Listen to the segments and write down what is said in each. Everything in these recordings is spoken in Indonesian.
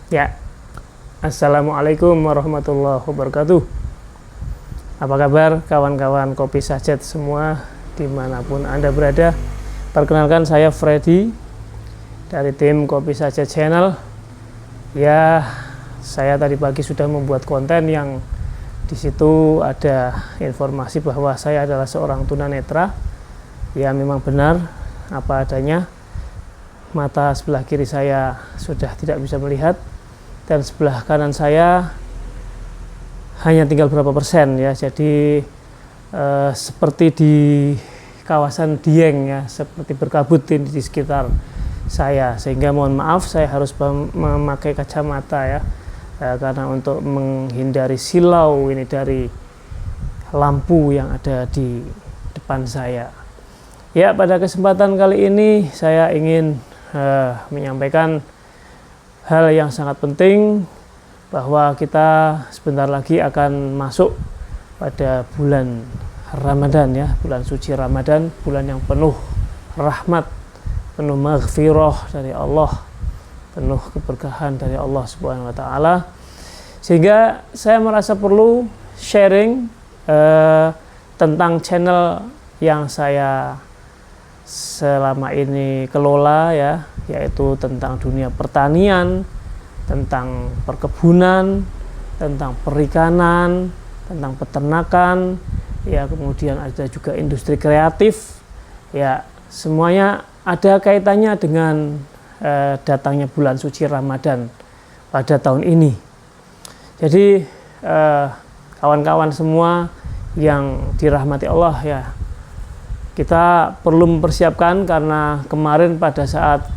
Ya, Assalamualaikum warahmatullahi wabarakatuh. Apa kabar kawan-kawan Kopi Sajet semua dimanapun Anda berada? Perkenalkan, saya Freddy dari tim Kopi Sajet Channel. Ya, saya tadi pagi sudah membuat konten yang di situ ada informasi bahwa saya adalah seorang tunanetra. Ya, memang benar apa adanya. Mata sebelah kiri saya sudah tidak bisa melihat, dan sebelah kanan saya hanya tinggal berapa persen ya. Jadi seperti di kawasan Dieng ya, seperti berkabut di sekitar saya, sehingga mohon maaf saya harus memakai kacamata ya, karena untuk menghindari silau ini dari lampu yang ada di depan saya. Ya, pada kesempatan kali ini saya ingin menyampaikan hal yang sangat penting, bahwa kita sebentar lagi akan masuk pada bulan Ramadan ya, bulan suci Ramadan, bulan yang penuh rahmat, penuh maghfirah dari Allah, penuh keberkahan dari Allah Subhanahu wa taala. Sehingga saya merasa perlu sharing tentang channel yang saya selama ini kelola ya, yaitu tentang dunia pertanian, tentang perkebunan, tentang perikanan, tentang peternakan ya, kemudian ada juga industri kreatif ya. Semuanya ada kaitannya dengan datangnya bulan suci Ramadan pada tahun ini. Jadi kawan-kawan semua yang dirahmati Allah ya, kita perlu mempersiapkan, karena kemarin pada saat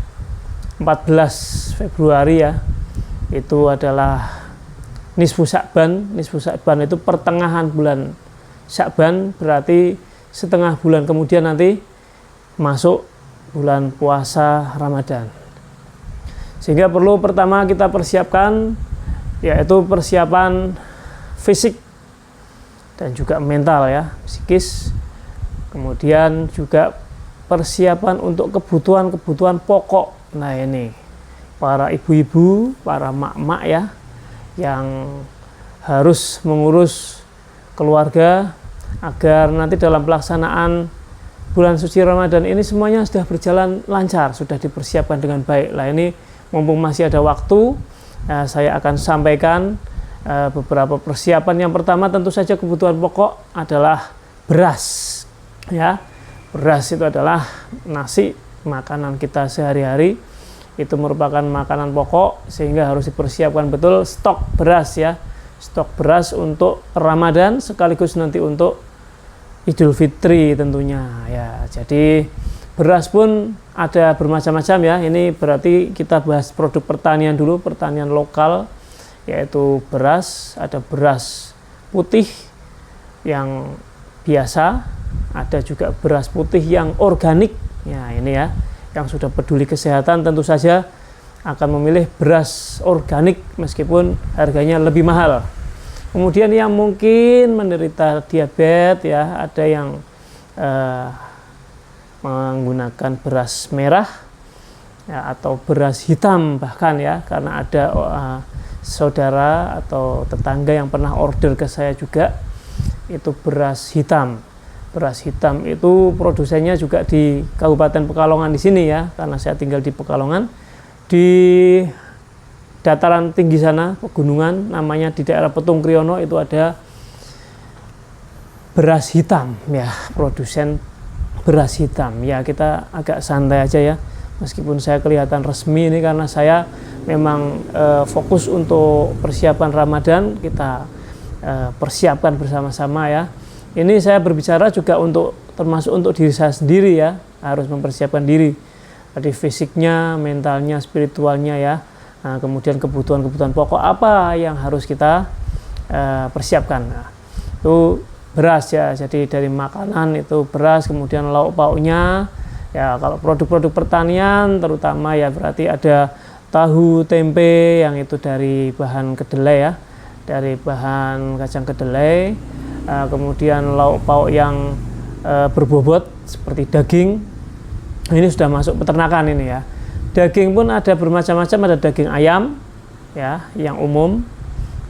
14 Februari ya, itu adalah Nisfu Sya'ban. Nisfu Sya'ban itu pertengahan bulan Sya'ban, berarti setengah bulan kemudian nanti masuk bulan puasa Ramadan. Sehingga perlu pertama kita persiapkan, yaitu persiapan fisik dan juga mental ya, psikis. Kemudian juga persiapan untuk kebutuhan-kebutuhan pokok. Nah ini para ibu-ibu, para mak-mak ya, yang harus mengurus keluarga agar nanti dalam pelaksanaan bulan suci Ramadan ini semuanya sudah berjalan lancar, sudah dipersiapkan dengan baik. Nah ini mumpung masih ada waktu, saya akan sampaikan beberapa persiapan. Yang pertama tentu saja kebutuhan pokok adalah beras. Ya, beras itu adalah nasi, makanan kita sehari-hari, itu merupakan makanan pokok, sehingga harus dipersiapkan betul stok beras ya, stok beras untuk Ramadan sekaligus nanti untuk Idul Fitri tentunya ya. Jadi beras pun ada bermacam-macam ya. Ini berarti kita bahas produk pertanian dulu, pertanian lokal, yaitu beras. Ada beras putih yang biasa, ada juga beras putih yang organik ya. Ini ya, yang sudah peduli kesehatan tentu saja akan memilih beras organik meskipun harganya lebih mahal. Kemudian yang mungkin menderita diabetes ya, ada yang menggunakan beras merah ya, atau beras hitam bahkan ya, karena ada saudara atau tetangga yang pernah order ke saya juga, itu beras hitam. Beras hitam itu produsennya juga di Kabupaten Pekalongan di sini ya, karena saya tinggal di Pekalongan, di dataran tinggi sana, pegunungan, namanya di daerah Petung Kriono, itu ada beras hitam ya, produsen beras hitam ya. Kita agak santai aja ya, meskipun saya kelihatan resmi ini, karena saya memang fokus untuk persiapan Ramadan. Kita persiapkan bersama-sama ya. Ini saya berbicara juga untuk termasuk untuk diri saya sendiri ya, harus mempersiapkan diri, tadi fisiknya, mentalnya, spiritualnya ya. Nah, kemudian kebutuhan-kebutuhan pokok apa yang harus kita persiapkan. Nah, itu beras ya, jadi dari makanan itu beras, kemudian lauk pauknya ya. Kalau produk-produk pertanian terutama ya, berarti ada tahu, tempe yang itu dari bahan kedelai ya, dari bahan kacang kedelai. Kemudian lauk pauk yang berbobot seperti daging, ini sudah masuk peternakan ini ya. Daging pun ada bermacam-macam, ada daging ayam, ya, yang umum.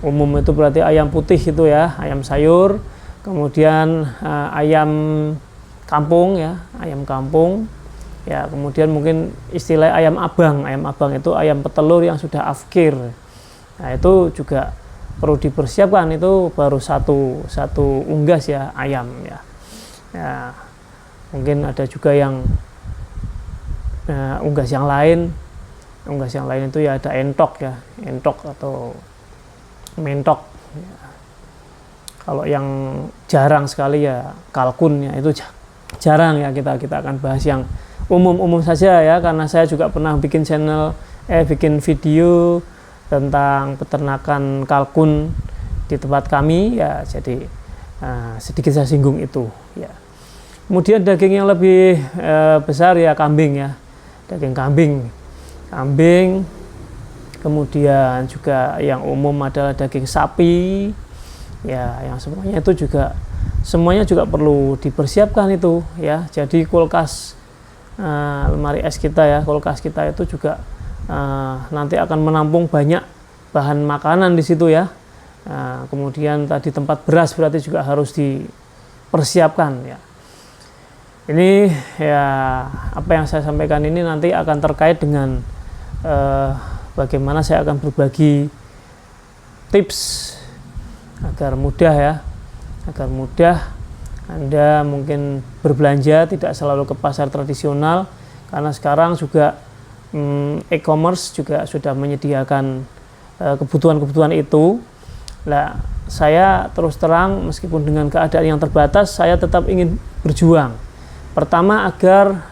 Umum itu berarti ayam putih itu ya, ayam sayur. Kemudian ayam kampung ya, ayam kampung. Ya, kemudian mungkin istilah ayam abang. Ayam abang itu ayam petelur yang sudah afkir. Nah, itu juga perlu dipersiapkan, itu baru satu unggas ya ayam ya. Ya, mungkin ada juga yang unggas yang lain. Unggas yang lain itu ya ada entok ya, entok atau mentok. Ya. Kalau yang jarang sekali ya kalkun ya, itu jarang ya, kita akan bahas yang umum-umum saja ya, karena saya juga pernah bikin bikin video tentang peternakan kalkun di tempat kami ya, jadi sedikit saya singgung itu ya. Kemudian daging yang lebih besar ya kambing ya, daging kambing. Kemudian juga yang umum adalah daging sapi ya, yang semuanya juga perlu dipersiapkan itu ya. Jadi kulkas, lemari es kita ya, kulkas kita itu juga nanti akan menampung banyak bahan makanan di situ ya. Kemudian tadi tempat beras berarti juga harus dipersiapkan ya. Ini ya, apa yang saya sampaikan ini nanti akan terkait dengan bagaimana saya akan berbagi tips agar mudah Anda mungkin berbelanja tidak selalu ke pasar tradisional, karena sekarang juga e-commerce juga sudah menyediakan kebutuhan-kebutuhan itu. Nah, saya terus terang meskipun dengan keadaan yang terbatas, saya tetap ingin berjuang. Pertama, agar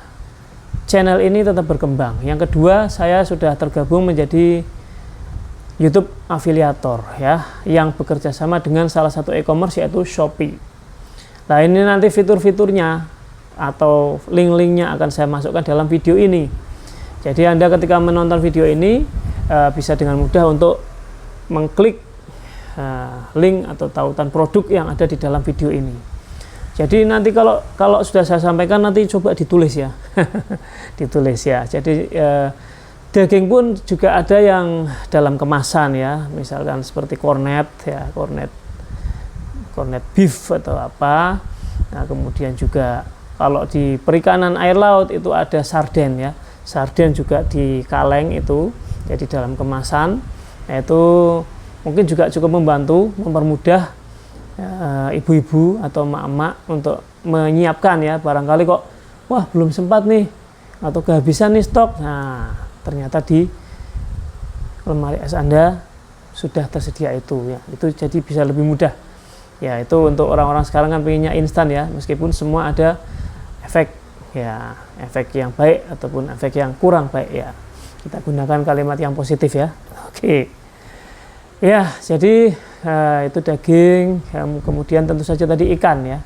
channel ini tetap berkembang. Yang kedua, saya sudah tergabung menjadi YouTube afiliator ya, yang bekerja sama dengan salah satu e-commerce yaitu Shopee. Nah, ini nanti fitur-fiturnya atau link-linknya akan saya masukkan dalam video ini. Jadi Anda ketika menonton video ini bisa dengan mudah untuk mengklik link atau tautan produk yang ada di dalam video ini. Jadi nanti kalau sudah saya sampaikan, nanti coba ditulis ya. Ditulis ya. Jadi daging pun juga ada yang dalam kemasan ya, misalkan seperti cornet ya, cornet beef atau apa. Nah, kemudian juga kalau di perikanan air laut itu ada sarden ya. Sarden juga di kaleng itu, jadi dalam kemasan. Nah, itu mungkin juga cukup membantu, mempermudah ibu-ibu atau emak-emak untuk menyiapkan ya. Barangkali kok wah belum sempat nih atau kehabisan nih stok, nah ternyata di lemari es Anda sudah tersedia itu ya, itu jadi bisa lebih mudah ya. Itu untuk orang-orang sekarang kan pengennya instan ya, meskipun semua ada efek ya, efek yang baik ataupun efek yang kurang baik ya, kita gunakan kalimat yang positif ya. Oke ya, jadi itu daging, kemudian tentu saja tadi ikan ya.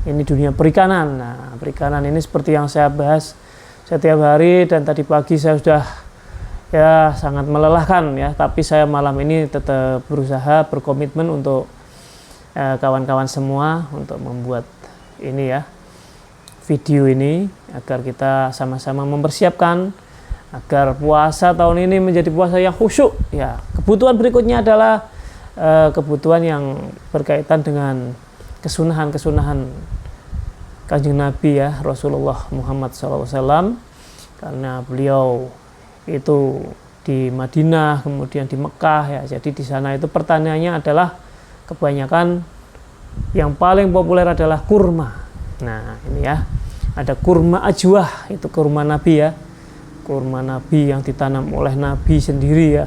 Ini dunia perikanan. Nah, perikanan ini seperti yang saya bahas setiap hari, dan tadi pagi saya sudah ya sangat melelahkan ya, tapi saya malam ini tetap berusaha berkomitmen untuk kawan-kawan semua untuk membuat ini ya, video ini, agar kita sama-sama mempersiapkan agar puasa tahun ini menjadi puasa yang khusyuk ya. Kebutuhan berikutnya adalah kebutuhan yang berkaitan dengan kesunahan Kanjeng Nabi ya, Rasulullah Muhammad SAW, karena beliau itu di Madinah, kemudian di Mekah ya. Jadi di sana itu pertaniannya adalah kebanyakan yang paling populer adalah kurma. Nah, ini ya, ada kurma ajwah, itu kurma Nabi ya, kurma Nabi yang ditanam oleh Nabi sendiri ya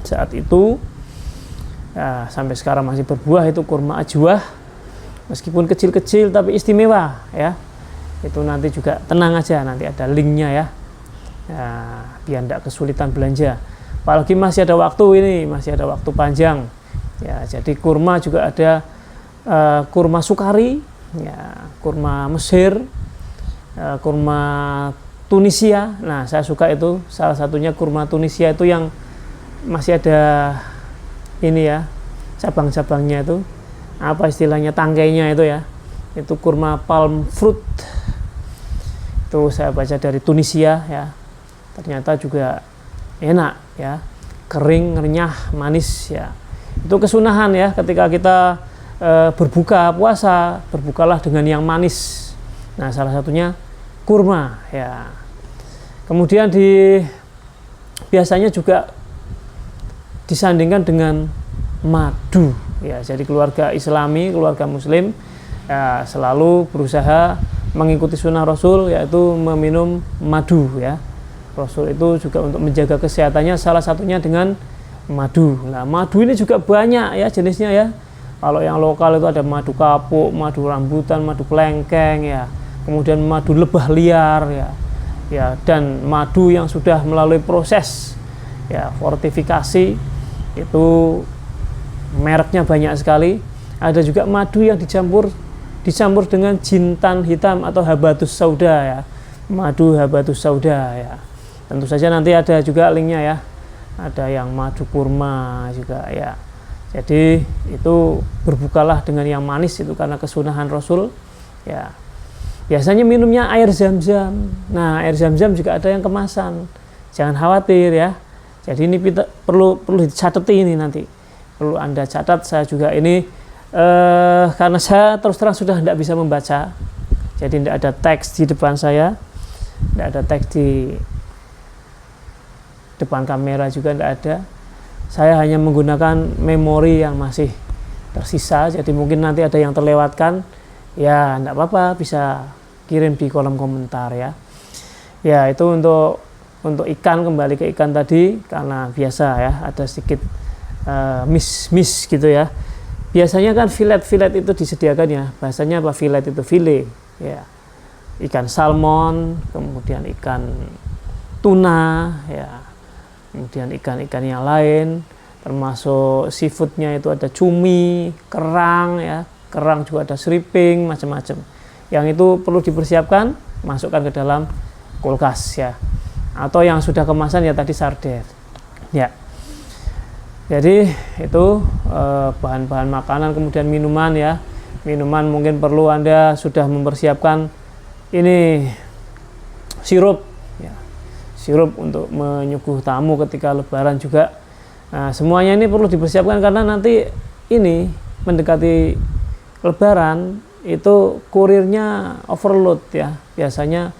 saat itu. Ya, sampai sekarang masih berbuah, itu kurma ajwah, meskipun kecil-kecil tapi istimewa ya. Itu nanti juga tenang aja, nanti ada linknya ya, biar tidak kesulitan belanja. Apalagi masih ada waktu ini, masih ada waktu panjang ya. Jadi kurma juga ada kurma Sukari ya, kurma Mesir, kurma Tunisia. Nah, saya suka itu, salah satunya kurma Tunisia itu yang masih ada ini ya, cabang-cabangnya itu, apa istilahnya, tangkainya itu ya, itu kurma palm fruit. Itu saya baca dari Tunisia ya, ternyata juga enak ya. kering, renyah, manis ya. Itu kesunahan ya, ketika kita berbuka puasa, berbukalah dengan yang manis. Nah, salah satunya kurma ya. Kemudian biasanya juga disandingkan dengan madu ya. Jadi keluarga Islami, keluarga Muslim ya, selalu berusaha mengikuti sunnah Rasul, yaitu meminum madu ya. Rasul itu juga untuk menjaga kesehatannya salah satunya dengan madu. Nah, madu ini juga banyak ya jenisnya ya. Kalau yang lokal itu ada madu kapuk, madu rambutan, madu kelengkeng ya. Kemudian madu lebah liar ya. Ya, dan madu yang sudah melalui proses ya fortifikasi itu mereknya banyak sekali. Ada juga madu yang dicampur dengan jintan hitam atau habatus sauda ya. Madu habatus sauda ya. Tentu saja nanti ada juga linknya ya. Ada yang madu kurma juga ya. Jadi itu berbukalah dengan yang manis itu karena kesunahan Rasul ya. Biasanya minumnya air zam-zam. Nah, air zam-zam juga ada yang kemasan. Jangan khawatir ya. Jadi ini perlu dicatat ini nanti. Perlu Anda catat. Saya juga ini karena saya terus terang sudah tidak bisa membaca. Jadi tidak ada teks di depan saya. Tidak ada teks di depan kamera juga tidak ada. Saya hanya menggunakan memori yang masih tersisa, jadi mungkin nanti ada yang terlewatkan ya tidak apa-apa, bisa kirim di kolom komentar ya. Ya, itu untuk ikan, kembali ke ikan tadi, karena biasa ya ada sedikit miss gitu ya. Biasanya kan filet itu disediakan ya, bahasanya apa filet itu filet ya. Ikan salmon, kemudian ikan tuna ya. Kemudian ikan-ikan yang lain, termasuk seafoodnya itu ada cumi, kerang ya, kerang juga ada seriping, macam-macam. Yang itu perlu dipersiapkan, masukkan ke dalam kulkas ya. Atau yang sudah kemasan ya tadi sarden. Ya. Jadi itu bahan-bahan makanan, kemudian minuman ya. Minuman mungkin perlu Anda sudah mempersiapkan ini sirup. Sirup untuk menyuguh tamu ketika lebaran juga. Nah, semuanya ini perlu dipersiapkan karena nanti ini mendekati lebaran itu kurirnya overload ya. Biasanya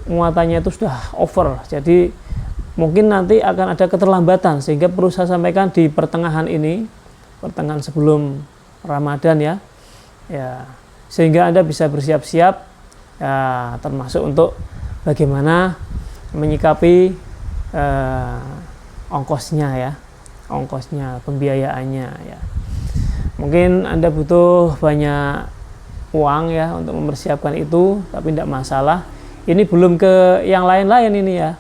muatannya itu sudah over. Jadi mungkin nanti akan ada keterlambatan sehingga perlu saya sampaikan di pertengahan ini, pertengahan sebelum Ramadan ya. Ya, sehingga Anda bisa bersiap-siap ya, termasuk untuk bagaimana menyikapi ongkosnya, pembiayaannya ya. Mungkin Anda butuh banyak uang ya untuk mempersiapkan itu, tapi tidak masalah. Ini belum ke yang lain-lain ini ya.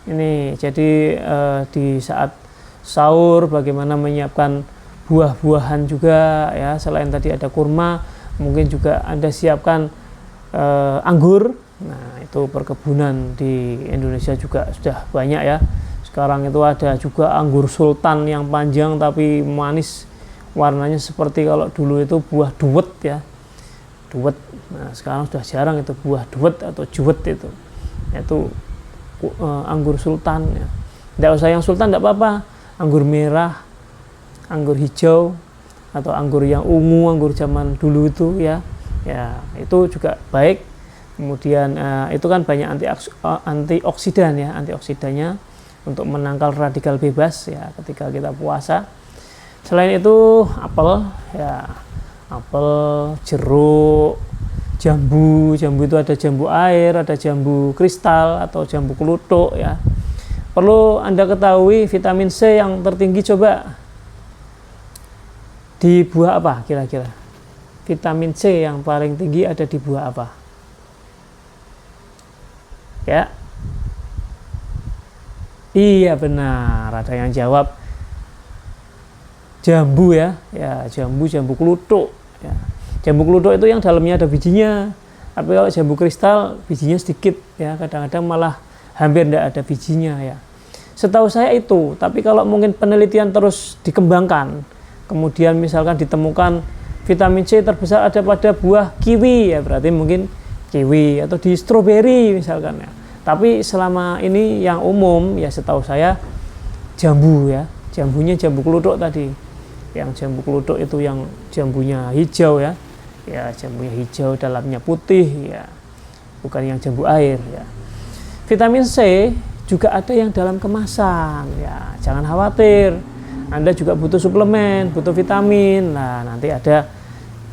Ini jadi di saat sahur bagaimana menyiapkan buah-buahan juga ya. Selain tadi ada kurma, mungkin juga Anda siapkan anggur. Nah, itu perkebunan di Indonesia juga sudah banyak ya. Sekarang itu ada juga anggur sultan yang panjang tapi manis. Warnanya seperti kalau dulu itu buah duet ya. Duet. Nah, sekarang sudah jarang itu buah duet atau juwet itu. Itu anggur sultan ya. Tidak usah yang sultan tidak apa-apa. Anggur merah, anggur hijau atau anggur yang ungu, anggur zaman dulu itu ya. Ya, itu juga baik. Kemudian itu kan banyak antioksidan ya, antioksidannya untuk menangkal radikal bebas ya ketika kita puasa. Selain itu apel ya, apel, jeruk, jambu itu ada jambu air, ada jambu kristal atau jambu kelutuk ya. Perlu Anda ketahui vitamin C yang tertinggi coba di buah apa kira-kira? Vitamin C yang paling tinggi ada di buah apa? Ya, iya benar, ada yang jawab jambu ya, jambu kelutuk ya. Jambu kelutuk itu yang dalamnya ada bijinya, tapi kalau jambu kristal bijinya sedikit ya, kadang-kadang malah hampir tidak ada bijinya ya. Setahu saya itu, tapi kalau mungkin penelitian terus dikembangkan, kemudian misalkan ditemukan vitamin C terbesar ada pada buah kiwi ya, berarti mungkin kiwi atau di stroberi misalkan ya. Tapi selama ini yang umum ya setahu saya jambu ya. jambunya jambu kluthuk tadi. Yang jambu kluthuk itu yang jambunya hijau ya. Ya, jambunya hijau, dalamnya putih ya. Bukan yang jambu air ya. Vitamin C juga ada yang dalam kemasan ya. Jangan khawatir. Anda juga butuh suplemen, butuh vitamin. Nah, nanti ada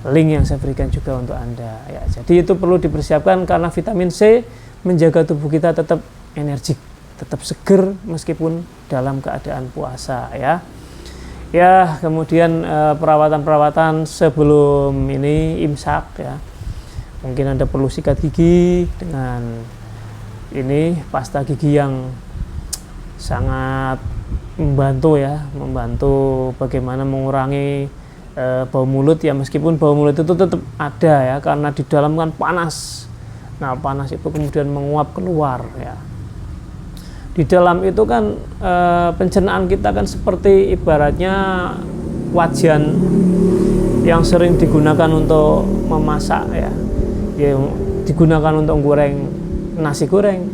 link yang saya berikan juga untuk Anda ya. Jadi itu perlu dipersiapkan karena vitamin C menjaga tubuh kita tetap energik, tetap seger meskipun dalam keadaan puasa ya. Ya, kemudian perawatan-perawatan sebelum ini imsak ya. Mungkin Anda perlu sikat gigi dengan ini pasta gigi yang sangat membantu ya, membantu bagaimana mengurangi bau mulut ya, meskipun bau mulut itu tetap ada ya karena di dalam kan panas. Nah, panas itu kemudian menguap keluar ya. Di dalam itu kan pencernaan kita kan seperti ibaratnya wajan yang sering digunakan untuk memasak ya. Ya, digunakan untuk goreng nasi goreng,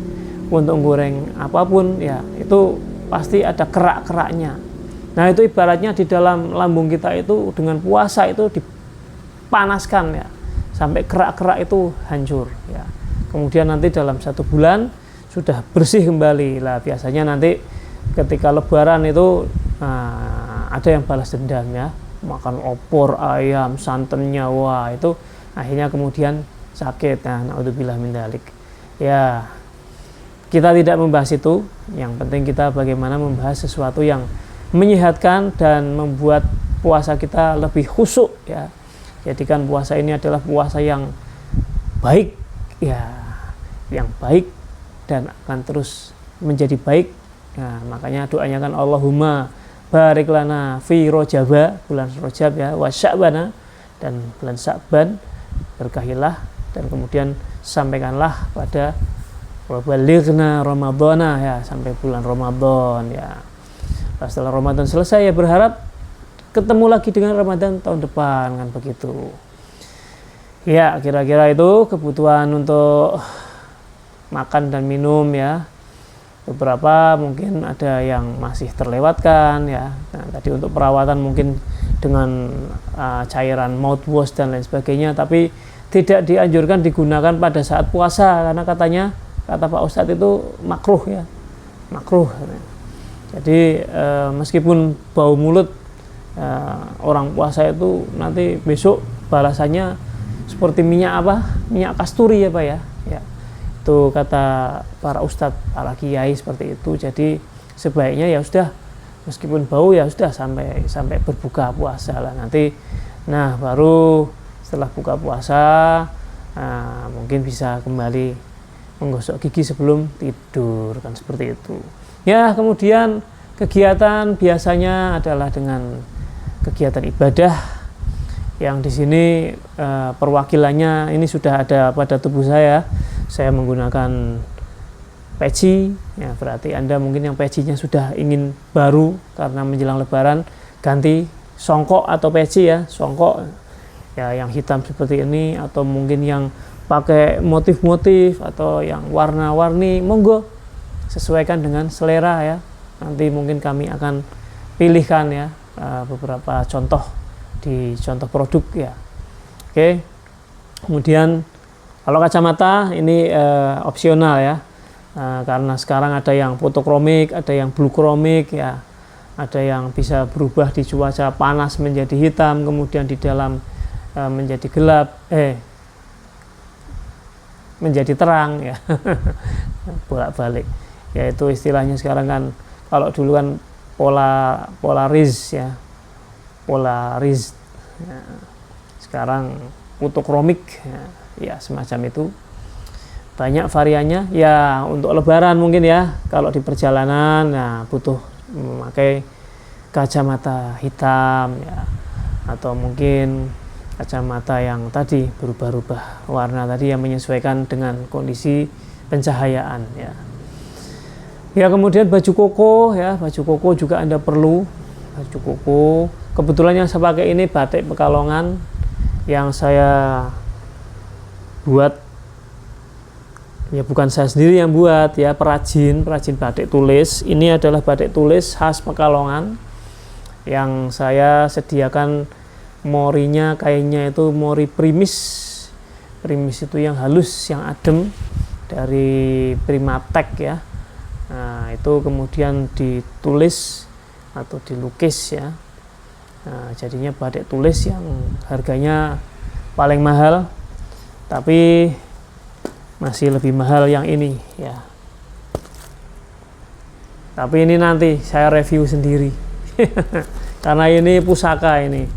untuk goreng apapun ya, itu pasti ada kerak-keraknya. Nah, itu ibaratnya di dalam lambung kita itu dengan puasa itu dipanaskan ya, sampai kerak-kerak itu hancur ya. Kemudian nanti dalam 1 bulan sudah bersih kembali lah. Biasanya nanti ketika lebaran itu ada yang balas dendam ya, makan opor ayam santannya, wah itu akhirnya kemudian sakit. Nah, naudzubillah min dzalik ya. Kita tidak membahas itu, yang penting kita bagaimana membahas sesuatu yang menyehatkan dan membuat puasa kita lebih khusyuk ya. Jadikan puasa ini adalah puasa yang baik ya, yang baik dan akan terus menjadi baik. Nah, makanya doanya kan Allahumma barik lana fi Rajab, bulan Rajab ya, wa Sya'bana, dan bulan Sya'ban berkahilah, dan kemudian sampaikanlah pada wa balighna Ramadhana ya, sampai bulan Ramadan ya. Setelah Ramadan selesai ya berharap ketemu lagi dengan Ramadan tahun depan kan begitu. Ya, kira-kira itu kebutuhan untuk makan dan minum ya. Beberapa mungkin ada yang masih terlewatkan ya. Nah, tadi untuk perawatan mungkin dengan cairan mouthwash dan lain sebagainya, tapi tidak dianjurkan digunakan pada saat puasa karena katanya, kata Pak Ustadz itu makruh ya. Makruh. Jadi meskipun bau mulut orang puasa itu nanti besok balasannya seperti minyak apa? Minyak kasturi ya Pak ya. Ya. Itu kata para ustadz, para kiai seperti itu. Jadi sebaiknya ya sudah, meskipun bau ya sudah sampai berbuka puasa lah nanti. Nah, baru setelah buka puasa mungkin bisa kembali menggosok gigi sebelum tidur kan seperti itu. Ya, kemudian kegiatan biasanya adalah dengan kegiatan ibadah yang di sini perwakilannya ini sudah ada pada tubuh saya. Saya menggunakan peci ya, berarti Anda mungkin yang pecinya sudah ingin baru karena menjelang lebaran, ganti songkok atau peci ya, songkok ya yang hitam seperti ini, atau mungkin yang pakai motif-motif atau yang warna-warni, monggo sesuaikan dengan selera ya. Nanti mungkin kami akan pilihkan ya beberapa contoh di contoh produk ya. Oke. Kemudian kalau kacamata ini opsional ya. Karena sekarang ada yang fotokromik, ada yang blue kromik ya. Ada yang bisa berubah di cuaca panas menjadi hitam, kemudian di dalam menjadi gelap, menjadi terang ya. Bolak-balik. Ya, itu istilahnya sekarang kan, kalau dulu kan polaris ya. Polaris. Ya. Sekarang fotokromik ya, semacam itu. Banyak variannya ya. Untuk lebaran mungkin ya, kalau di perjalanan nah butuh memakai kacamata hitam ya, atau mungkin kacamata yang tadi berubah-ubah warna tadi yang menyesuaikan dengan kondisi pencahayaan ya. Ya, kemudian baju koko ya, baju koko juga Anda perlu baju koko. Kebetulan yang saya pakai ini batik Pekalongan yang saya buat ya, bukan saya sendiri yang buat ya, perajin batik tulis. Ini adalah batik tulis khas Pekalongan yang saya sediakan morinya, kainnya itu mori primis. Primis itu yang halus, yang adem dari Primatek ya. Nah, itu kemudian ditulis atau dilukis ya. Nah, jadinya batik tulis yang harganya paling mahal, tapi masih lebih mahal yang ini ya. Tapi ini nanti saya review sendiri. Karena ini pusaka ini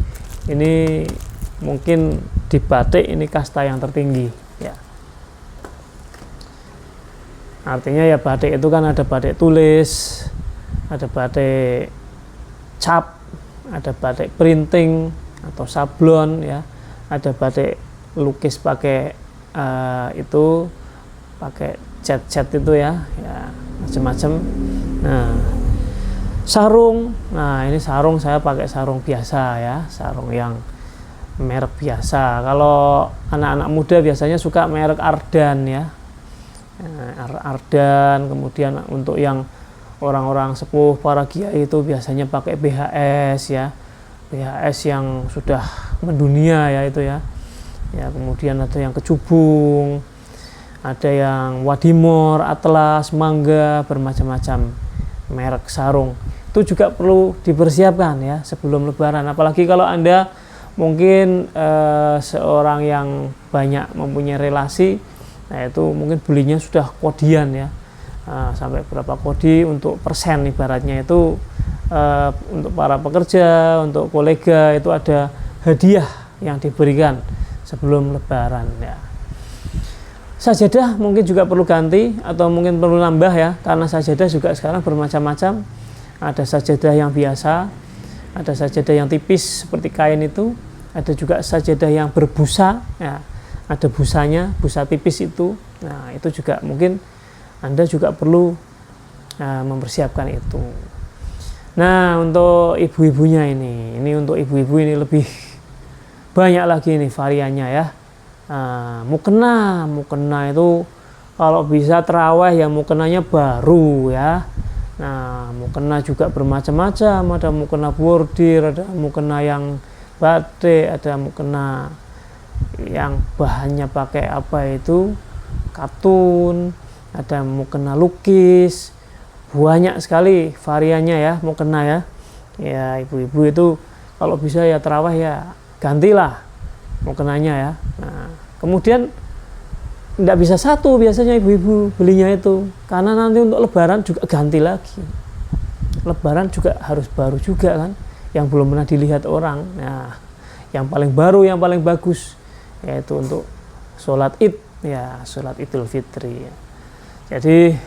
mungkin di batik ini kasta yang tertinggi ya. Artinya ya batik itu kan ada batik tulis, ada batik cap, ada batik printing atau sablon ya, ada batik lukis pakai itu pakai cat itu ya, macam-macam. Nah, sarung, nah ini sarung saya pakai sarung biasa ya, sarung yang merek biasa. Kalau anak-anak muda biasanya suka merek Ardan ya, Ardan. Kemudian untuk yang orang-orang sepuh, para kiai itu biasanya pakai BHS ya, BHS yang sudah mendunia ya itu ya. Ya, kemudian ada yang Kecubung, ada yang Wadimor, Atlas, Mangga, bermacam-macam merek sarung. Itu juga perlu dipersiapkan ya sebelum Lebaran. Apalagi kalau Anda mungkin seorang yang banyak mempunyai relasi, nah itu mungkin belinya sudah kodian ya, sampai berapa kodi untuk persen ibaratnya itu. Untuk para pekerja, untuk kolega itu ada hadiah yang diberikan sebelum Lebaran ya. Sajadah mungkin juga perlu ganti atau mungkin perlu nambah ya, karena sajadah juga sekarang bermacam-macam. Ada sajadah yang biasa, ada sajadah yang tipis seperti kain itu, ada juga sajadah yang berbusa ya, ada busanya, busa tipis itu. Nah, itu juga mungkin Anda juga perlu mempersiapkan itu. Nah, untuk ibu-ibunya ini untuk ibu-ibu ini lebih banyak lagi nih variannya ya. Mukena itu kalau bisa terawih ya mukenanya baru ya. Nah, mukena juga bermacam-macam, ada mukena bordir, ada mukena yang batik, ada mukena yang bahannya pakai apa itu katun, ada mukena lukis, banyak sekali variannya ya mukena ya. Ya, ibu-ibu itu kalau bisa ya terawih ya gantilah mukenanya ya. Nah, kemudian tidak bisa satu biasanya ibu-ibu belinya itu, karena nanti untuk Lebaran juga ganti lagi. Lebaran juga harus baru juga kan, yang belum pernah dilihat orang. Nah, yang paling baru, yang paling bagus yaitu untuk sholat Id ya, sholat Idul Fitri ya. Jadi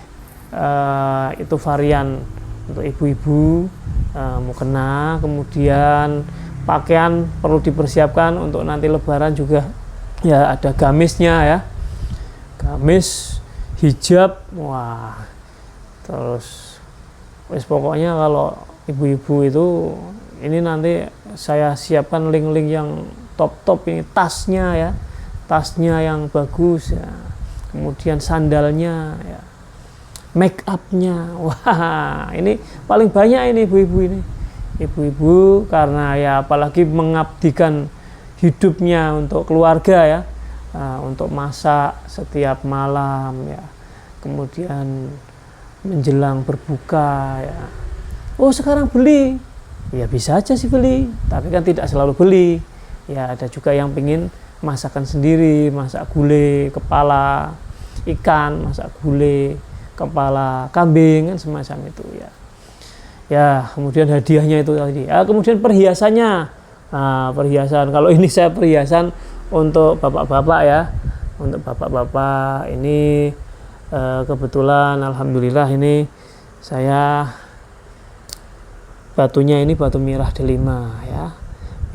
itu varian untuk ibu-ibu, mukena. Kemudian pakaian perlu dipersiapkan untuk nanti Lebaran juga ya, ada gamisnya ya, gamis, hijab, wah, terus pokoknya kalau ibu-ibu itu ini nanti saya siapkan link-link yang top ini, tasnya ya, tasnya yang bagus ya, kemudian sandalnya ya, make upnya, wah ini paling banyak ini ibu-ibu karena ya apalagi mengabdikan hidupnya untuk keluarga ya, untuk masak setiap malam ya, kemudian menjelang berbuka ya. Oh, sekarang beli ya, bisa aja sih beli, tapi kan tidak selalu beli ya. Ada juga yang pengen masakan sendiri, masak gulai kepala ikan, masak gulai kepala kambing kan, semacam itu ya. Ya, kemudian hadiahnya itu tadi. Kemudian perhiasannya. Nah, perhiasan, kalau ini saya perhiasan untuk bapak-bapak ya, untuk bapak-bapak ini kebetulan alhamdulillah ini saya batunya ini batu mirah delima ya,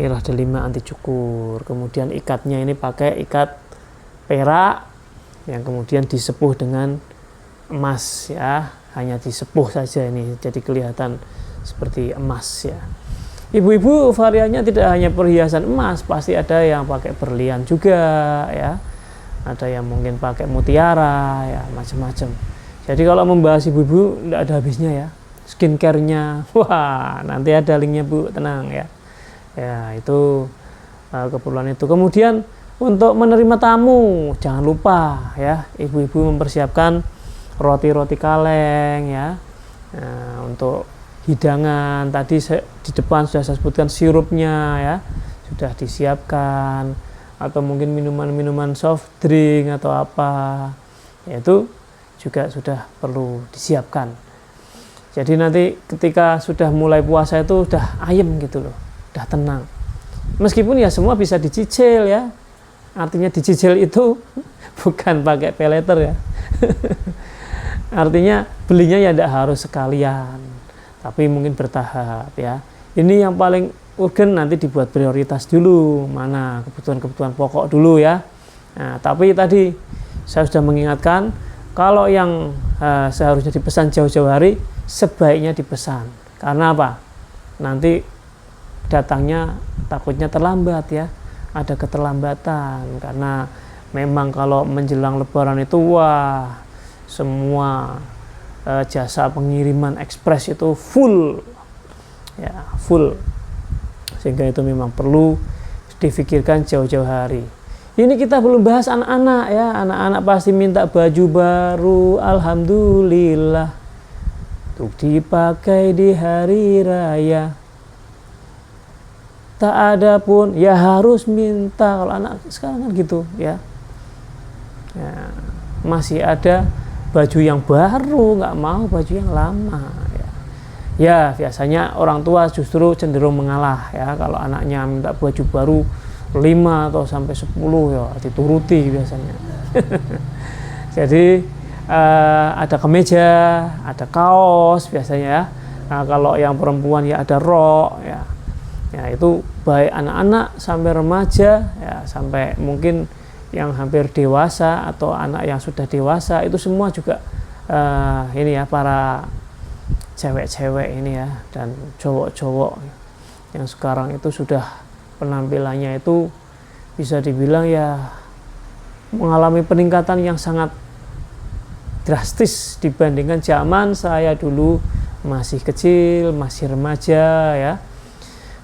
mirah delima anti cukur. Kemudian ikatnya ini pakai ikat perak yang kemudian disepuh dengan emas ya, hanya disepuh saja ini jadi kelihatan seperti emas ya. Ibu-ibu variannya tidak hanya perhiasan emas, pasti ada yang pakai berlian juga ya, ada yang mungkin pakai mutiara ya, macam-macam. Jadi kalau membahas ibu-ibu tidak ada habisnya ya. skincare-nya. Wah, nanti ada linknya Bu, tenang ya. Ya, itu keperluan itu. Kemudian untuk menerima tamu, jangan lupa ya, ibu-ibu mempersiapkan roti-roti kaleng ya. Nah, untuk hidangan tadi di depan sudah saya sebutkan sirupnya ya, sudah disiapkan, atau mungkin minuman-minuman soft drink atau apa, yaitu juga sudah perlu disiapkan. Jadi nanti ketika sudah mulai puasa itu udah ayem gitu loh, udah tenang. Meskipun ya semua bisa dicicil ya, artinya dicicil itu bukan pakai pay later ya. Artinya belinya ya tidak harus sekalian, tapi mungkin bertahap ya. Ini yang paling urgen nanti dibuat prioritas dulu, mana kebutuhan-kebutuhan pokok dulu ya. Nah, tapi tadi saya sudah mengingatkan, kalau yang seharusnya dipesan jauh-jauh hari, sebaiknya dipesan. Karena apa? Nanti datangnya takutnya terlambat ya, ada keterlambatan. Karena memang kalau menjelang lebaran itu wah, semua jasa pengiriman ekspres itu full ya, full. Sehingga itu memang perlu difikirkan jauh-jauh hari. Ini kita belum bahas anak-anak ya, anak-anak pasti minta baju baru, alhamdulillah, untuk dipakai di hari raya. Tak ada pun ya harus minta, kalau anak sekarang kan gitu ya. Ya, masih ada baju yang baru, nggak mau baju yang lama ya. Ya biasanya orang tua justru cenderung mengalah ya, kalau anaknya minta baju baru 5 atau sampai 10 ya dituruti biasanya. Jadi ada kemeja, ada kaos biasanya ya. Nah, kalau yang perempuan ya ada rok ya. Ya itu baik anak-anak sampai remaja ya, sampai mungkin yang hampir dewasa atau anak yang sudah dewasa, itu semua juga ini ya, para cewek-cewek ini ya dan cowok-cowok yang sekarang itu sudah penampilannya itu bisa dibilang ya mengalami peningkatan yang sangat drastis dibandingkan zaman saya dulu masih kecil, masih remaja ya.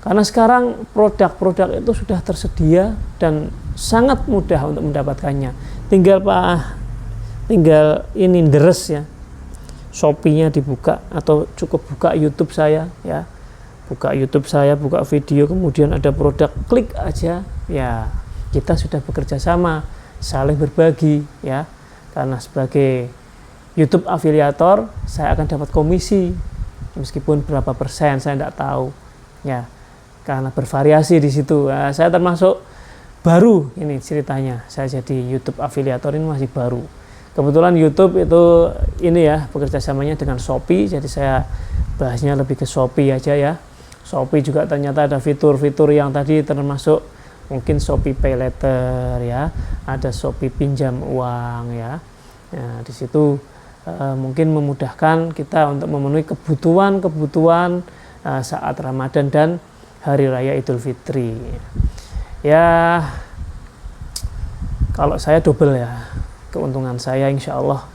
Karena sekarang produk-produk itu sudah tersedia dan sangat mudah untuk mendapatkannya. Tinggal ini deres ya, Shopee-nya dibuka atau cukup buka YouTube saya ya. Buka YouTube saya, buka video, kemudian ada produk, klik aja ya, kita sudah bekerja sama, saling berbagi ya. Karena sebagai YouTube afiliator saya akan dapat komisi, meskipun berapa persen saya tidak tahu ya, karena bervariasi di situ. Nah, saya termasuk baru ini ceritanya, saya jadi YouTube afiliator ini masih baru. Kebetulan YouTube itu ini ya bekerja samanya dengan Shopee, jadi saya bahasnya lebih ke Shopee aja ya. Shopee juga ternyata ada fitur-fitur yang tadi termasuk mungkin Shopee Pay Later ya, ada Shopee pinjam uang ya. Nah, di situ mungkin memudahkan kita untuk memenuhi kebutuhan saat Ramadan dan Hari Raya Idul Fitri. Ya, kalau saya double ya, keuntungan saya insya Allah,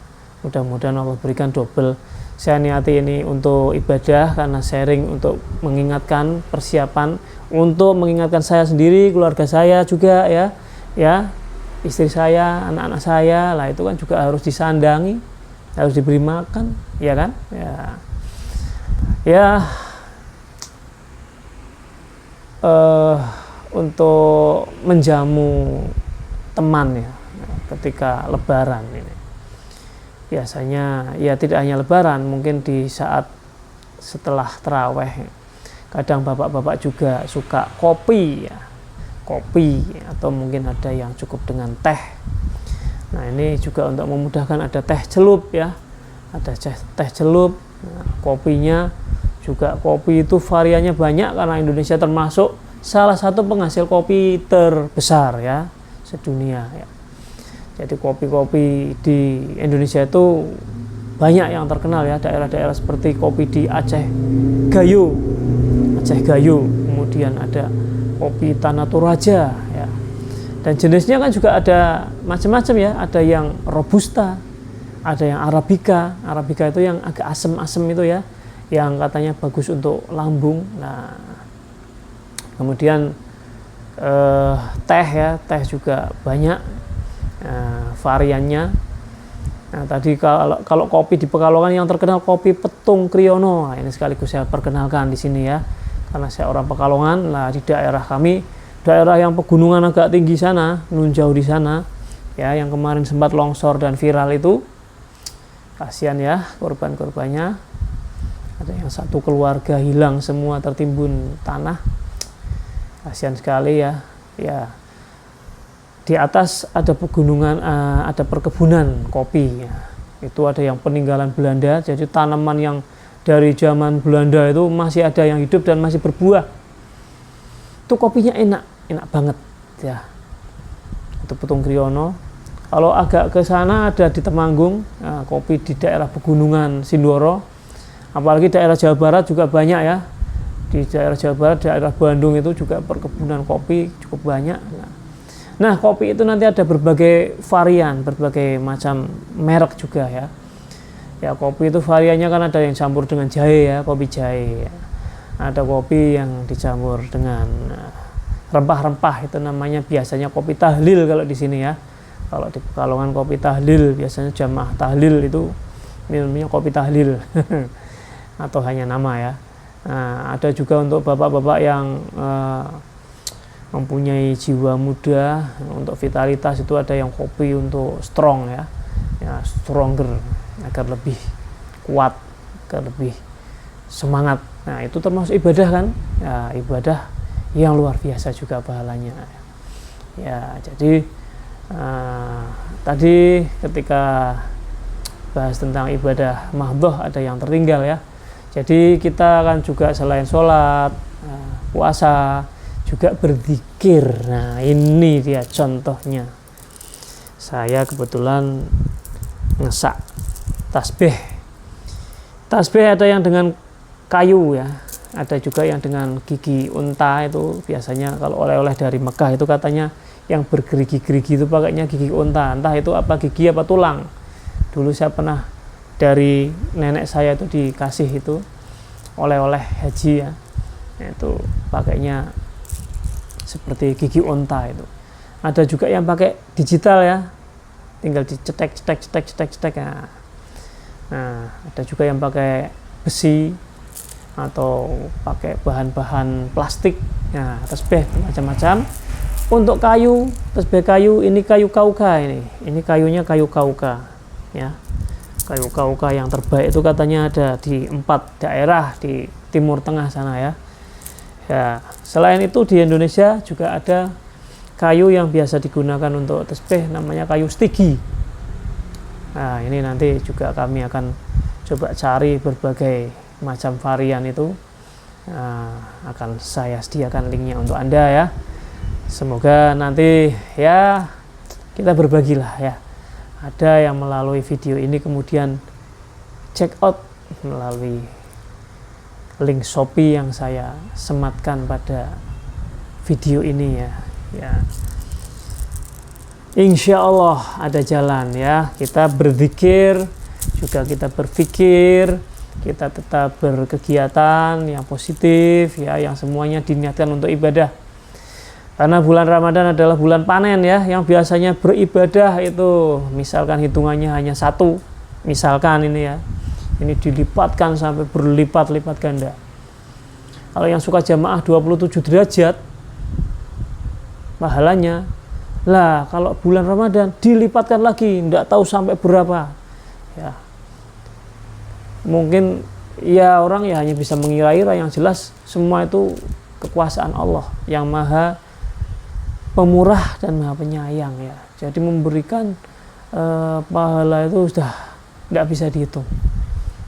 mudah-mudahan Allah berikan double. Saya niati ini untuk ibadah karena sharing, untuk mengingatkan, persiapan untuk mengingatkan saya sendiri, keluarga saya juga ya, istri saya, anak-anak saya lah, itu kan juga harus disandangi, harus diberi makan, ya kan? Ya. Untuk menjamu teman ya ketika lebaran ini, biasanya ya tidak hanya lebaran, mungkin di saat setelah taraweh, kadang bapak-bapak juga suka kopi ya, atau mungkin ada yang cukup dengan teh. Nah, ini juga untuk memudahkan, ada teh celup ya, ada teh celup. Nah, kopinya juga, kopi itu variannya banyak karena Indonesia termasuk salah satu penghasil kopi terbesar ya sedunia ya. Jadi kopi-kopi di Indonesia itu banyak yang terkenal ya, daerah-daerah seperti kopi di Aceh Gayo, kemudian ada kopi Tanah Toraja ya. Dan jenisnya kan juga ada macam-macam ya, ada yang robusta, ada yang arabica itu yang agak asem-asem itu ya. yang katanya bagus untuk lambung. Nah, kemudian teh ya, teh juga banyak variannya. Nah, tadi kalau kopi di Pekalongan yang terkenal kopi Petung Kriyono. Nah, ini sekaligus saya perkenalkan di sini ya, karena saya orang Pekalongan. Nah, di daerah kami, daerah yang pegunungan agak tinggi sana, Nunjau di sana, ya, yang kemarin sempat longsor dan viral itu, kasihan ya korban-korbannya. Ada yang satu keluarga hilang semua, tertimbun tanah, kasihan sekali ya. Ya, di atas ada pegunungan, ada perkebunan kopi ya. Itu ada yang peninggalan Belanda, jadi tanaman yang dari zaman Belanda itu masih ada yang hidup dan masih berbuah. Itu kopinya enak banget ya. Itu Petung Kriyono. Kalau agak ke sana ada di Temanggung, kopi di daerah pegunungan Sindoro. Apalagi daerah Jawa Barat juga banyak ya. Di daerah Jawa Barat, daerah Bandung itu juga perkebunan kopi cukup banyak. Nah, kopi itu nanti ada berbagai varian, berbagai macam merek juga ya. Ya, kopi itu variannya kan ada yang campur dengan jahe ya, kopi jahe. Ada kopi yang dicampur dengan rempah-rempah, itu namanya biasanya kopi tahlil kalau di sini ya. Kalau di Pekalongan kopi tahlil, biasanya jamaah tahlil itu minumnya kopi tahlil. Atau hanya nama ya. Nah, ada juga untuk bapak-bapak yang mempunyai jiwa muda, untuk vitalitas itu ada yang kopi untuk strong ya, stronger, agar lebih kuat, agar lebih semangat. Nah, itu termasuk ibadah kan, ya, ibadah yang luar biasa juga pahalanya ya. Jadi tadi ketika bahas tentang ibadah mahdhoh ada yang tertinggal ya. Jadi kita kan juga selain sholat, puasa, juga berzikir. Nah, ini dia contohnya. Saya kebetulan ngesak tasbih. Tasbih ada yang dengan kayu ya, ada juga yang dengan gigi unta. Itu biasanya kalau oleh-oleh dari Mekah itu katanya yang bergerigi-gerigi itu pakainya gigi unta, entah itu apa gigi apa tulang. Dulu saya pernah dari nenek saya itu dikasih itu oleh-oleh haji ya, itu pakainya seperti gigi unta itu. Ada juga yang pakai digital ya, tinggal dicetek ya. Nah, ada juga yang pakai besi atau pakai bahan-bahan plastik. Nah, tasbih macam-macam. Untuk kayu, tasbih kayu ini kayu kauka ini. Ini kayunya kayu kauka ya. Kayu kauka yang terbaik itu katanya ada di 4 daerah di Timur Tengah sana ya. Ya, selain itu di Indonesia juga ada kayu yang biasa digunakan untuk tasbih, namanya kayu stigi. Nah, ini nanti juga kami akan coba cari berbagai macam varian itu. Akan saya sediakan linknya untuk Anda ya. Semoga nanti ya kita berbagilah ya. Ada yang melalui video ini kemudian check out melalui link Shopee yang saya sematkan pada video ini ya. Insya Allah ada jalan ya. Kita berzikir, juga kita berpikir, kita tetap berkegiatan yang positif ya, yang semuanya diniatkan untuk ibadah. Karena bulan Ramadan adalah bulan panen ya, yang biasanya beribadah itu misalkan hitungannya hanya 1, misalkan ini ya, ini dilipatkan sampai berlipat-lipat ganda. Kalau yang suka jamaah 27 derajat pahalanya, lah kalau bulan Ramadan dilipatkan lagi, tidak tahu sampai berapa ya. Mungkin ya orang ya hanya bisa mengira-ira, yang jelas semua itu kekuasaan Allah yang maha pemurah dan maha penyayang ya. Jadi memberikan pahala itu sudah tidak bisa dihitung.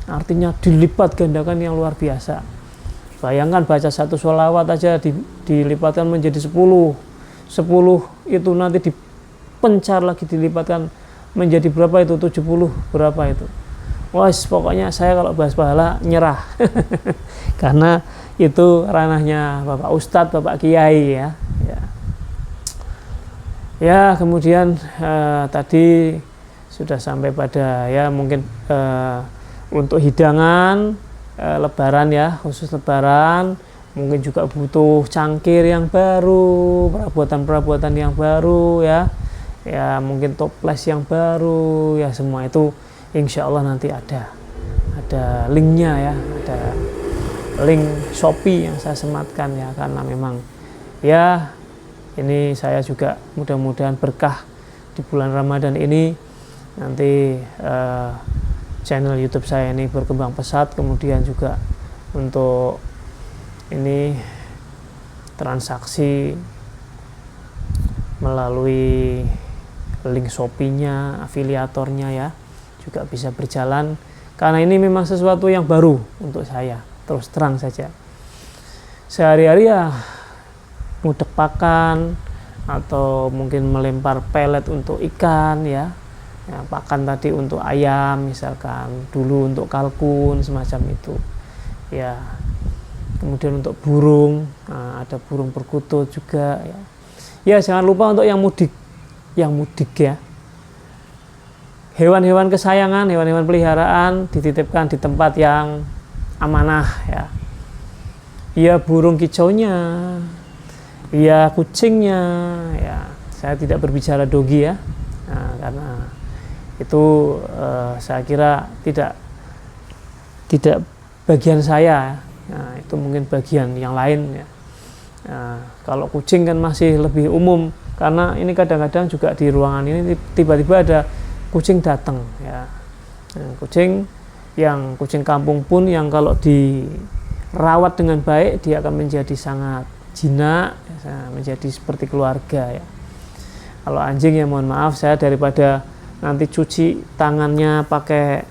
Artinya dilipat gandakan yang luar biasa. Bayangkan baca 1 sholawat aja dilipatkan menjadi 10 itu nanti dipencar lagi dilipatkan menjadi berapa itu, 70 berapa itu. Wah, pokoknya saya kalau bahas pahala nyerah. Karena itu ranahnya Bapak Ustadz, Bapak Kiai ya. Ya, kemudian tadi sudah sampai pada ya mungkin untuk hidangan Lebaran ya, khusus Lebaran. Mungkin juga butuh cangkir yang baru, perabotan-perabotan yang baru ya. Ya mungkin toples yang baru ya, semua itu insya Allah nanti ada linknya ya, ada link Shopee yang saya sematkan ya, karena memang ya ini saya juga mudah-mudahan berkah di bulan Ramadan ini, nanti channel YouTube saya ini berkembang pesat, kemudian juga untuk ini transaksi melalui link Shopee-nya, afiliatornya ya juga bisa berjalan, karena ini memang sesuatu yang baru untuk saya. Terus terang saja, sehari-hari ya ngudek pakan atau mungkin melempar pelet untuk ikan ya, pakan tadi untuk ayam misalkan, dulu untuk kalkun semacam itu ya. Kemudian untuk burung, ada burung perkutut juga ya. Ya jangan lupa untuk yang mudik ya, hewan-hewan kesayangan, hewan-hewan peliharaan dititipkan di tempat yang amanah ya. Ya burung kicaunya, ya kucingnya ya. Saya tidak berbicara dogi ya, karena itu saya kira tidak bagian saya. Nah, itu mungkin bagian yang lain ya. Kalau kucing kan masih lebih umum, karena ini kadang-kadang juga di ruangan ini tiba-tiba ada kucing datang ya. Kucing kampung pun yang kalau dirawat dengan baik dia akan menjadi sangat jinak, menjadi seperti keluarga ya. Kalau anjing ya mohon maaf, saya daripada nanti cuci tangannya pakai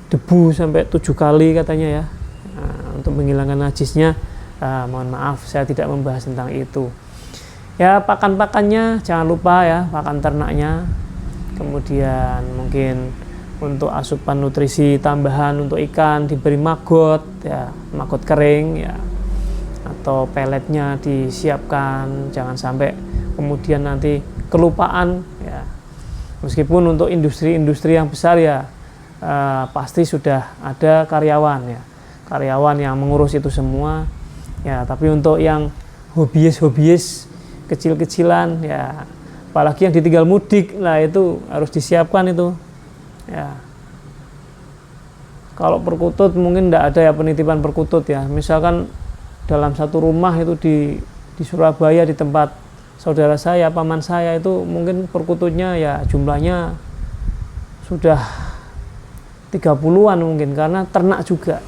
debu sampai 7 kali katanya ya, untuk menghilangkan najisnya, mohon maaf saya tidak membahas tentang itu ya. Pakan-pakannya jangan lupa ya, pakan ternaknya, kemudian mungkin untuk asupan nutrisi tambahan untuk ikan diberi maggot ya, maggot kering ya, atau peletnya disiapkan, jangan sampai kemudian nanti kelupaan ya. Meskipun untuk industri-industri yang besar ya pasti sudah ada karyawan yang mengurus itu semua ya, tapi untuk yang hobiis kecil-kecilan ya, apalagi yang ditinggal mudik lah, itu harus disiapkan itu ya. Kalau perkutut mungkin tidak ada ya penitipan perkutut ya, misalkan dalam satu rumah itu di Surabaya, di tempat saudara saya, paman saya itu mungkin perkututnya ya jumlahnya sudah 30-an mungkin, karena ternak juga.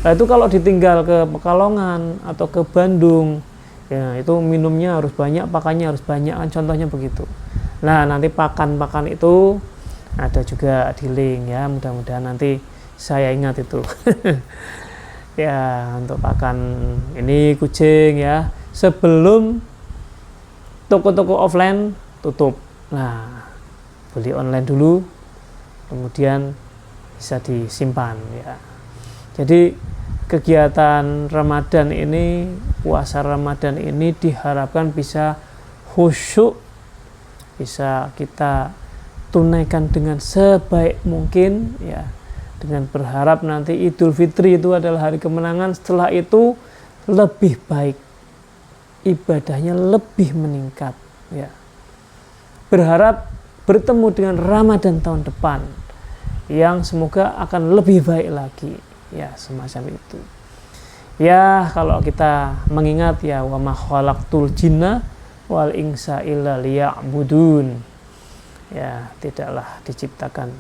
Nah itu kalau ditinggal ke Pekalongan atau ke Bandung ya, itu minumnya harus banyak, pakannya harus banyak kan, contohnya begitu. Nah nanti pakan-pakan itu ada juga di link ya, mudah-mudahan nanti saya ingat itu. Ya untuk pakan ini kucing ya, sebelum toko-toko offline tutup, nah beli online dulu, kemudian bisa disimpan ya. Jadi kegiatan Ramadan ini, puasa Ramadan ini diharapkan bisa khusyuk, bisa kita tunaikan dengan sebaik mungkin ya, dengan berharap nanti Idul Fitri itu adalah hari kemenangan, setelah itu lebih baik, ibadahnya lebih meningkat ya. Berharap bertemu dengan Ramadan tahun depan yang semoga akan lebih baik lagi ya, semacam itu ya. Kalau kita mengingat ya, wa ma khalaqtul jinna wal insa illa liya'budun ya, tidaklah diciptakan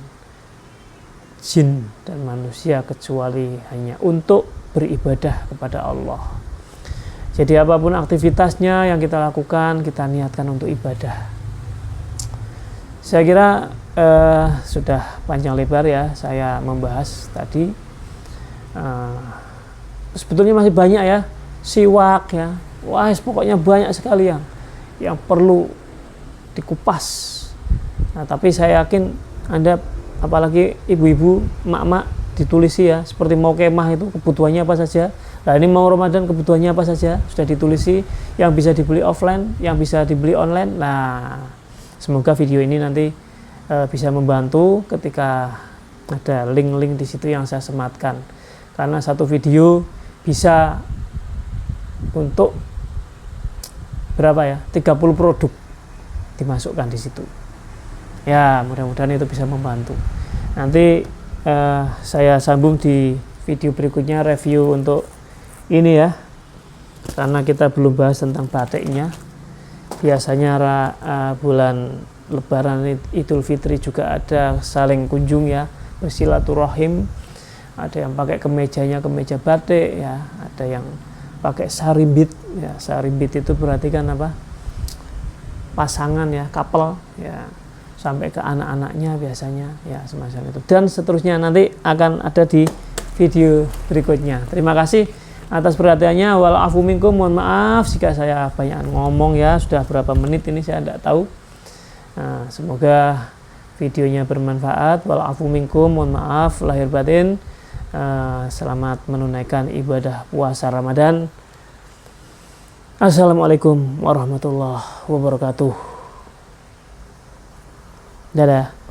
jin dan manusia kecuali hanya untuk beribadah kepada Allah. Jadi apapun aktivitasnya yang kita lakukan, kita niatkan untuk ibadah. Saya kira sudah panjang lebar ya saya membahas tadi. Sebetulnya masih banyak ya, siwak ya, wah pokoknya banyak sekali yang perlu dikupas. Nah tapi saya yakin Anda, apalagi ibu-ibu, mak-mak, ditulisi ya, seperti mau kemah itu kebutuhannya apa saja. Nah ini mau Ramadan kebutuhannya apa saja, sudah ditulisi, yang bisa dibeli offline, yang bisa dibeli online. Nah semoga video ini nanti bisa membantu ketika ada link-link di situ yang saya sematkan. karena satu video bisa untuk berapa ya, 30 produk dimasukkan di situ. Ya, mudah-mudahan itu bisa membantu. Nanti saya sambung di video berikutnya review untuk ini ya, karena kita belum bahas tentang batiknya. Biasanya bulan Lebaran Idul Fitri juga ada saling kunjung ya, bersilaturahim. Ada yang pakai kemejanya kemeja batik ya, ada yang pakai sarimbit ya. Sarimbit itu berarti kan apa, pasangan ya, couple ya, sampai ke anak-anaknya biasanya ya, semacam itu. Dan seterusnya nanti akan ada di video berikutnya. Terima kasih atas perhatiannya. Walafu minkum, mohon maaf jika saya banyak ngomong ya, sudah berapa menit ini saya tidak tahu. Nah, semoga videonya bermanfaat. Walafu minkum, mohon maaf lahir batin. Selamat menunaikan ibadah puasa Ramadan. Assalamualaikum warahmatullahi wabarakatuh. Dadah.